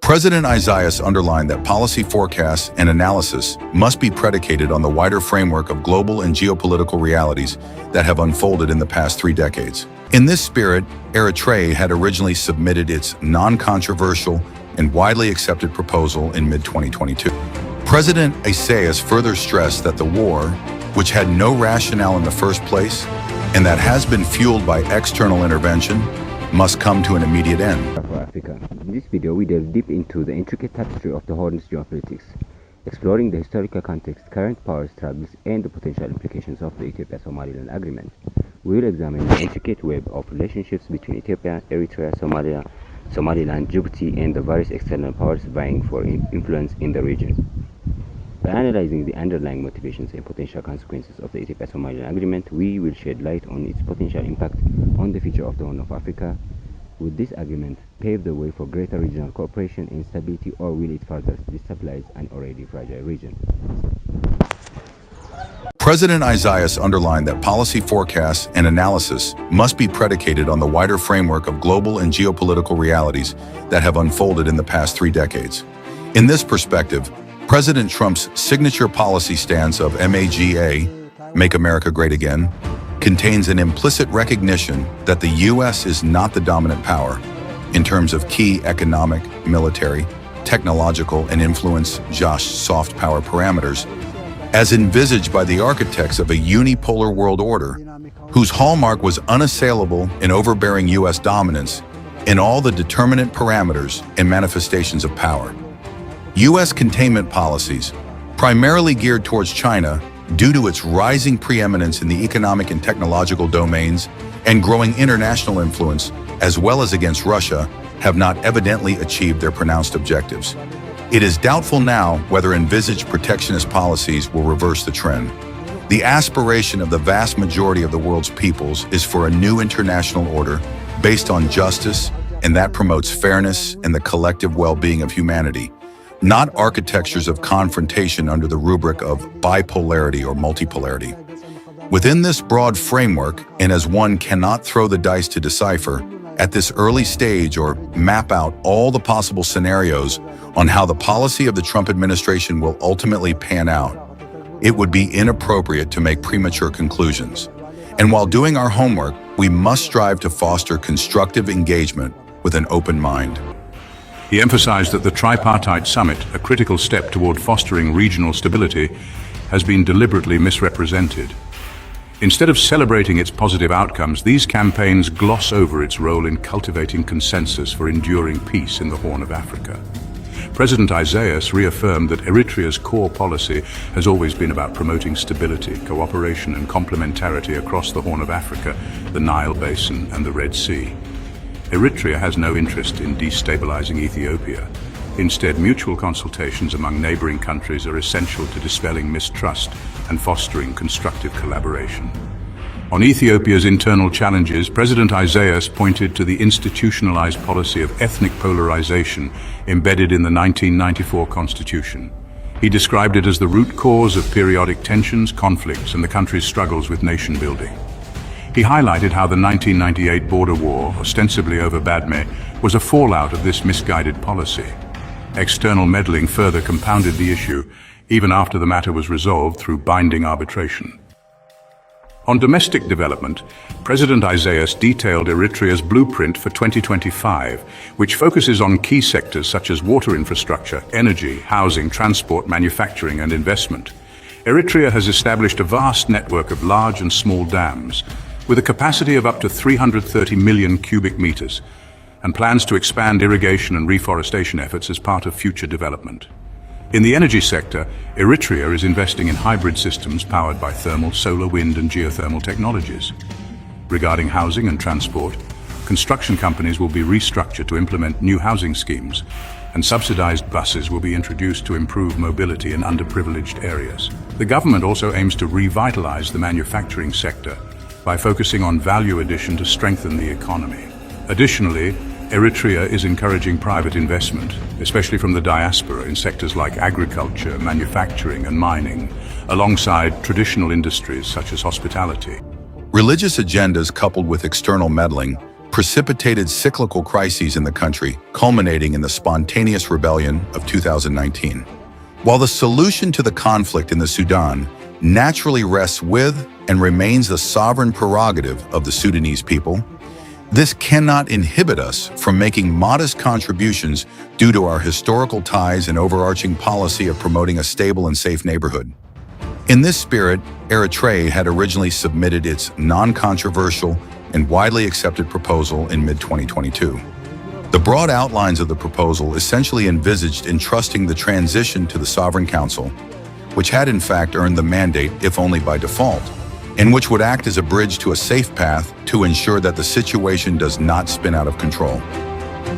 President Isaias underlined that policy forecasts and analysis must be predicated on the wider framework of global and geopolitical realities that have unfolded in the past 3 decades. In this spirit, Eritrea had originally submitted its non-controversial and widely accepted proposal in mid-2022. President Isaias further stressed that the war, which had no rationale in the first place and that has been fueled by external intervention, must come to an immediate end. For Africa. In this video, we delve deep into the intricate tapestry of the Horn's geopolitics, exploring the historical context, current power struggles, and the potential implications of the Ethiopia-Somaliland agreement. We will examine the intricate web of relationships between Ethiopia, Eritrea, Somalia, Somaliland, Djibouti, and the various external powers vying for influence in the region. By analyzing the underlying motivations and potential consequences of the Ethiopia-Somaliland agreement, we will shed light on its potential impact on the future of the Horn of Africa. Will this agreement pave the way for greater regional cooperation and stability, or will it further destabilize an already fragile region? President Isaias underlined that policy forecasts and analysis must be predicated on the wider framework of global and geopolitical realities that have unfolded in the past 3 decades. In this perspective, President Trump's signature policy stance of MAGA, Make America Great Again, contains an implicit recognition that the U.S. is not the dominant power in terms of key economic, military, technological, and influence soft power parameters, as envisaged by the architects of a unipolar world order, whose hallmark was unassailable and overbearing U.S. dominance in all the determinant parameters and manifestations of power. U.S. containment policies, primarily geared towards China due to its rising preeminence in the economic and technological domains and growing international influence, as well as against Russia, have not evidently achieved their pronounced objectives. It is doubtful now whether envisaged protectionist policies will reverse the trend. The aspiration of the vast majority of the world's peoples is for a new international order based on justice and that promotes fairness and the collective well-being of humanity, not architectures of confrontation under the rubric of bipolarity or multipolarity. Within this broad framework, and as one cannot throw the dice to decipher, at this early stage or map out all the possible scenarios on how the policy of the Trump administration will ultimately pan out, it would be inappropriate to make premature conclusions. And while doing our homework, we must strive to foster constructive engagement with an open mind. He emphasized that the tripartite summit, a critical step toward fostering regional stability, has been deliberately misrepresented. Instead of celebrating its positive outcomes, these campaigns gloss over its role in cultivating consensus for enduring peace in the Horn of Africa. President Isaias reaffirmed that Eritrea's core policy has always been about promoting stability, cooperation, and complementarity across the Horn of Africa, the Nile Basin, and the Red Sea. Eritrea has no interest in destabilizing Ethiopia. Instead, mutual consultations among neighboring countries are essential to dispelling mistrust and fostering constructive collaboration. On Ethiopia's internal challenges, President Isaias pointed to the institutionalized policy of ethnic polarization embedded in the 1994 constitution. He described it as the root cause of periodic tensions, conflicts, and the country's struggles with nation building. He highlighted how the 1998 border war, ostensibly over Badme, was a fallout of this misguided policy. External meddling further compounded the issue, even after the matter was resolved through binding arbitration. On domestic development, President Isaias detailed Eritrea's blueprint for 2025, which focuses on key sectors such as water infrastructure, energy, housing, transport, manufacturing, and investment. Eritrea has established a vast network of large and small dams, with a capacity of up to 330 million cubic meters, and plans to expand irrigation and reforestation efforts as part of future development. In the energy sector, Eritrea is investing in hybrid systems powered by thermal, solar, wind, and geothermal technologies. Regarding housing and transport, construction companies will be restructured to implement new housing schemes, and subsidized buses will be introduced to improve mobility in underprivileged areas. The government also aims to revitalize the manufacturing sector by focusing on value addition to strengthen the economy. Additionally, Eritrea is encouraging private investment, especially from the diaspora in sectors like agriculture, manufacturing, and mining, alongside traditional industries such as hospitality. Religious agendas coupled with external meddling precipitated cyclical crises in the country, culminating in the spontaneous rebellion of 2019. While the solution to the conflict in the Sudan naturally rests with and remains the sovereign prerogative of the Sudanese people, this cannot inhibit us from making modest contributions due to our historical ties and overarching policy of promoting a stable and safe neighborhood. In this spirit, Eritrea had originally submitted its non-controversial and widely accepted proposal in mid-2022. The broad outlines of the proposal essentially envisaged entrusting the transition to the Sovereign Council, which had in fact earned the mandate, if only by default, and which would act as a bridge to a safe path to ensure that the situation does not spin out of control.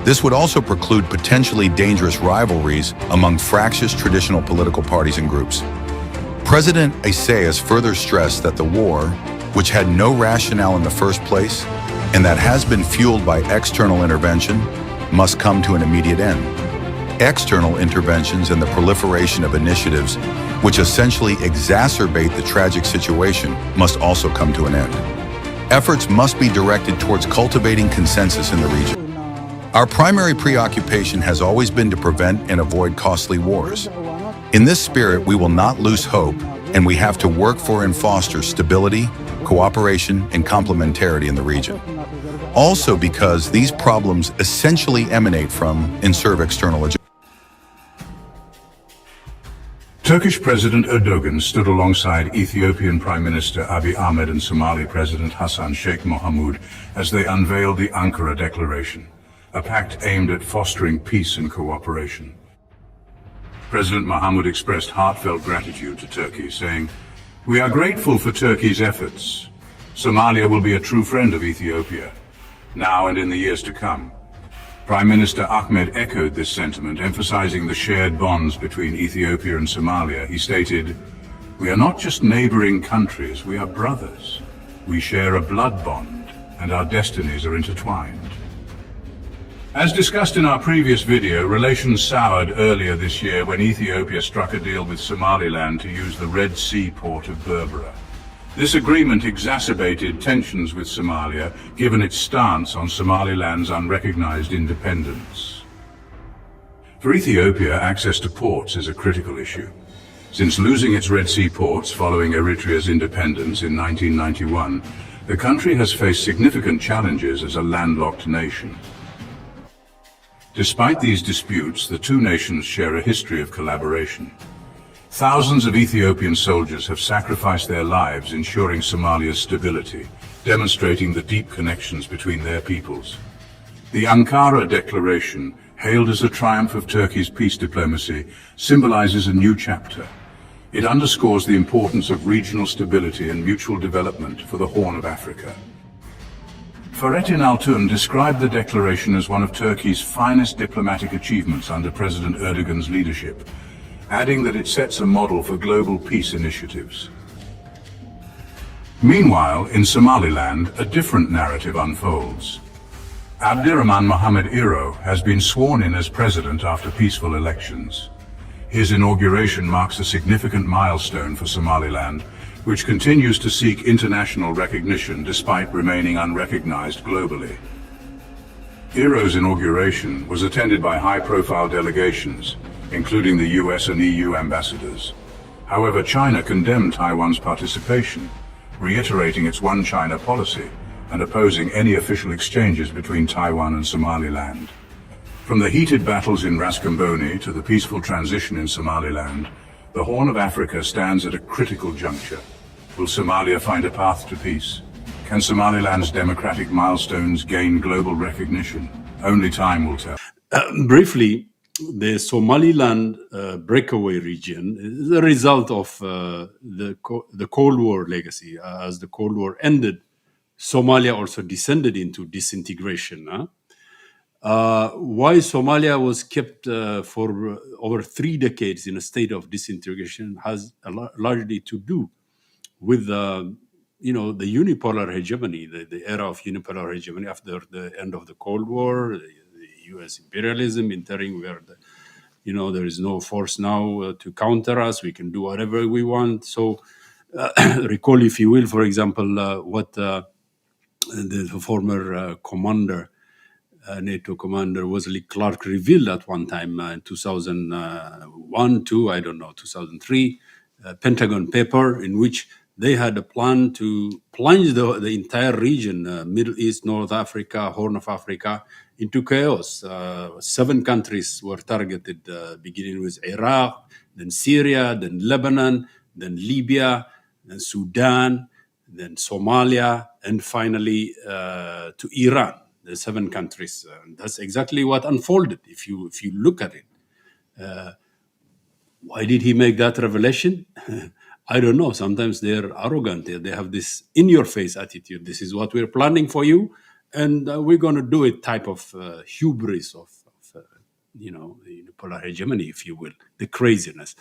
This would also preclude potentially dangerous rivalries among fractious traditional political parties and groups. President ETHIOPIA'S further stressed that the war, which had no rationale in the first place, and that has been fueled by external intervention, must come to an immediate end. External interventions and the proliferation of initiatives which essentially exacerbate the tragic situation must also come to an end. Efforts must be directed towards cultivating consensus in the region. Our primary preoccupation has always been to prevent and avoid costly wars. In this spirit, we will not lose hope, and we have to work for and foster stability, cooperation, and complementarity in the region. Also because these problems essentially emanate from and serve external agendas. Turkish President Erdogan stood alongside Ethiopian Prime Minister Abiy Ahmed and Somali President Hassan Sheikh Mohamud as they unveiled the Ankara Declaration, a pact aimed at fostering peace and cooperation. President Mohamud expressed heartfelt gratitude to Turkey, saying, "We are grateful for Turkey's efforts. Somalia will be a true friend of Ethiopia, now and in the years to come." Prime Minister Ahmed echoed this sentiment, emphasizing the shared bonds between Ethiopia and Somalia. He stated, "We are not just neighboring countries, we are brothers. We share a blood bond, and our destinies are intertwined." As discussed in our previous video, relations soured earlier this year when Ethiopia struck a deal with Somaliland to use the Red Sea port of Berbera. This agreement exacerbated tensions with Somalia, given its stance on Somaliland's unrecognized independence. For Ethiopia, access to ports is a critical issue. Since losing its Red Sea ports following Eritrea's independence in 1991, the country has faced significant challenges as a landlocked nation. Despite these disputes, the two nations share a history of collaboration. Thousands of Ethiopian soldiers have sacrificed their lives ensuring Somalia's stability, demonstrating the deep connections between their peoples. The Ankara Declaration, hailed as a triumph of Turkey's peace diplomacy, symbolizes a new chapter. It underscores the importance of regional stability and mutual development for the Horn of Africa. Fahrettin Altun described the declaration as one of Turkey's finest diplomatic achievements under President Erdogan's leadership, adding that it sets a model for global peace initiatives. Meanwhile, in Somaliland, a different narrative unfolds. Abdirahman Mohamed Iro has been sworn in as president after peaceful elections. His inauguration marks a significant milestone for Somaliland, which continues to seek international recognition despite remaining unrecognized globally. Iro's inauguration was attended by high-profile delegations, including the US and EU ambassadors. However, China condemned Taiwan's participation, reiterating its One China policy and opposing any official exchanges between Taiwan and Somaliland. From the heated battles in Ras Kamboni to the peaceful transition in Somaliland, the Horn of Africa stands at a critical juncture. Will Somalia find a path to peace? Can Somaliland's democratic milestones gain global recognition? Only time will tell. Briefly, the Somaliland breakaway region is a result of the Cold War legacy. As the Cold War ended, Somalia also descended into disintegration. Why Somalia was kept for over 3 decades in a state of disintegration has largely to do with the unipolar hegemony, the era of unipolar hegemony after the end of the Cold War, the U.S. imperialism entering where there is no force now to counter us. We can do whatever we want. So recall, if you will, for example, what the former commander, NATO commander Wesley Clark, revealed at one time in 2001, 2, I don't know, 2003, Pentagon paper in which they had a plan to plunge the entire region, Middle East, North Africa, Horn of Africa, into chaos. 7 countries were targeted, beginning with Iraq, then Syria, then Lebanon, then Libya, then Sudan, then Somalia, and finally to Iran. The 7 countries. That's exactly what unfolded. If you look at it, why did he make that revelation? I don't know. Sometimes they're arrogant. They have this in-your-face attitude. This is what we're planning for you, and we're going to do it. Type of hubris of unipolar hegemony, if you will, the craziness.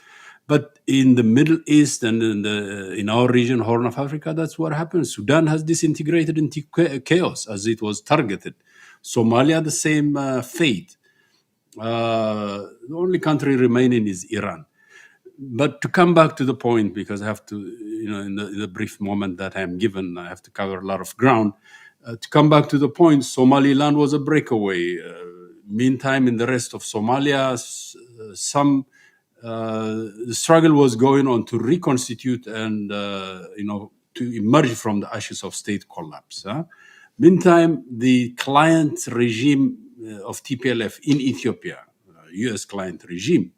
But in the Middle East and in our region, Horn of Africa, that's what happens. Sudan has disintegrated into chaos as it was targeted. Somalia, the same fate. The only country remaining is Iran. But to come back to the point, because I have to, in the brief moment that I am given, I have to cover a lot of ground. To come back to the point, Somaliland was a breakaway. Meantime, in the rest of Somalia, the struggle was going on to reconstitute and, to emerge from the ashes of state collapse. Meantime, the client regime of TPLF in Ethiopia, US client regime,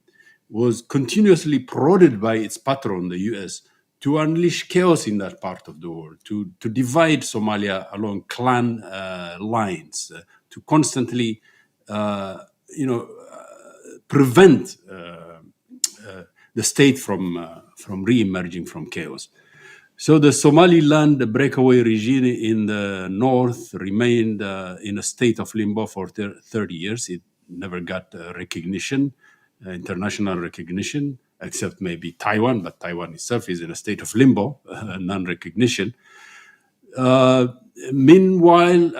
was continuously prodded by its patron, the US, to unleash chaos in that part of the world, to divide Somalia along clan lines, to constantly, prevent the state from re-emerging from chaos. So the Somaliland breakaway regime in the north remained in a state of limbo for 30 years. It never got recognition, international recognition, except maybe Taiwan, but Taiwan itself is in a state of limbo, non-recognition. Meanwhile,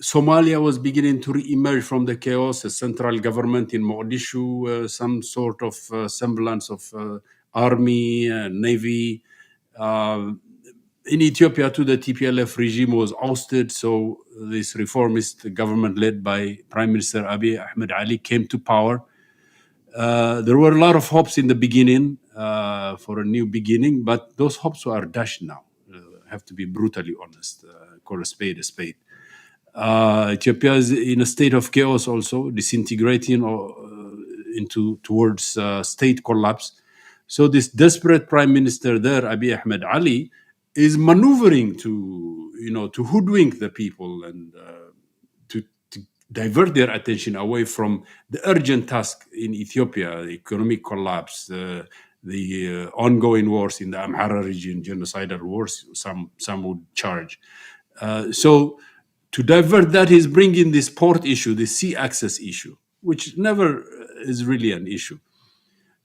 Somalia was beginning to re-emerge from the chaos. A central government in Mogadishu, some sort of semblance of army, navy. In Ethiopia, too, the TPLF regime was ousted, so this reformist government led by Prime Minister Abiy Ahmed Ali came to power. There were a lot of hopes in the beginning for a new beginning, but those hopes are dashed now. I have to be brutally honest, call a spade a spade. Ethiopia is in a state of chaos also, disintegrating towards state collapse. So this desperate prime minister there, Abiy Ahmed Ali, is maneuvering to hoodwink the people and to divert their attention away from the urgent task in Ethiopia, the economic collapse, the ongoing wars in the Amhara region, genocidal wars, some would charge. So to divert that, he's bringing this port issue, the sea access issue, which never is really an issue.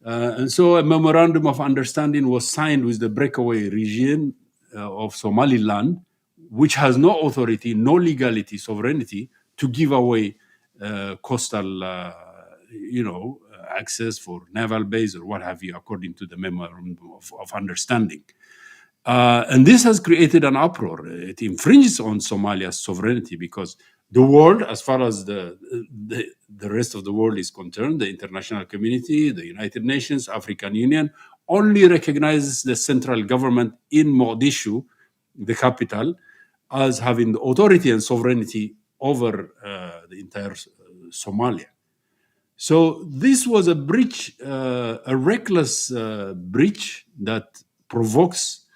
And so a memorandum of understanding was signed with the breakaway region of Somaliland, which has no authority, no legality, sovereignty to give away coastal, access for naval base or what have you, according to the memorandum of understanding. And this has created an uproar. It infringes on Somalia's sovereignty because the world, as far as the rest of the world is concerned, the international community, the United Nations, African Union, only recognizes the central government in Mogadishu, the capital, as having the authority and sovereignty over the entire Somalia. So this was a breach, a reckless breach that provokes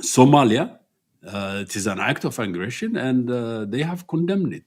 Somalia. It is an act of aggression, and they have condemned it.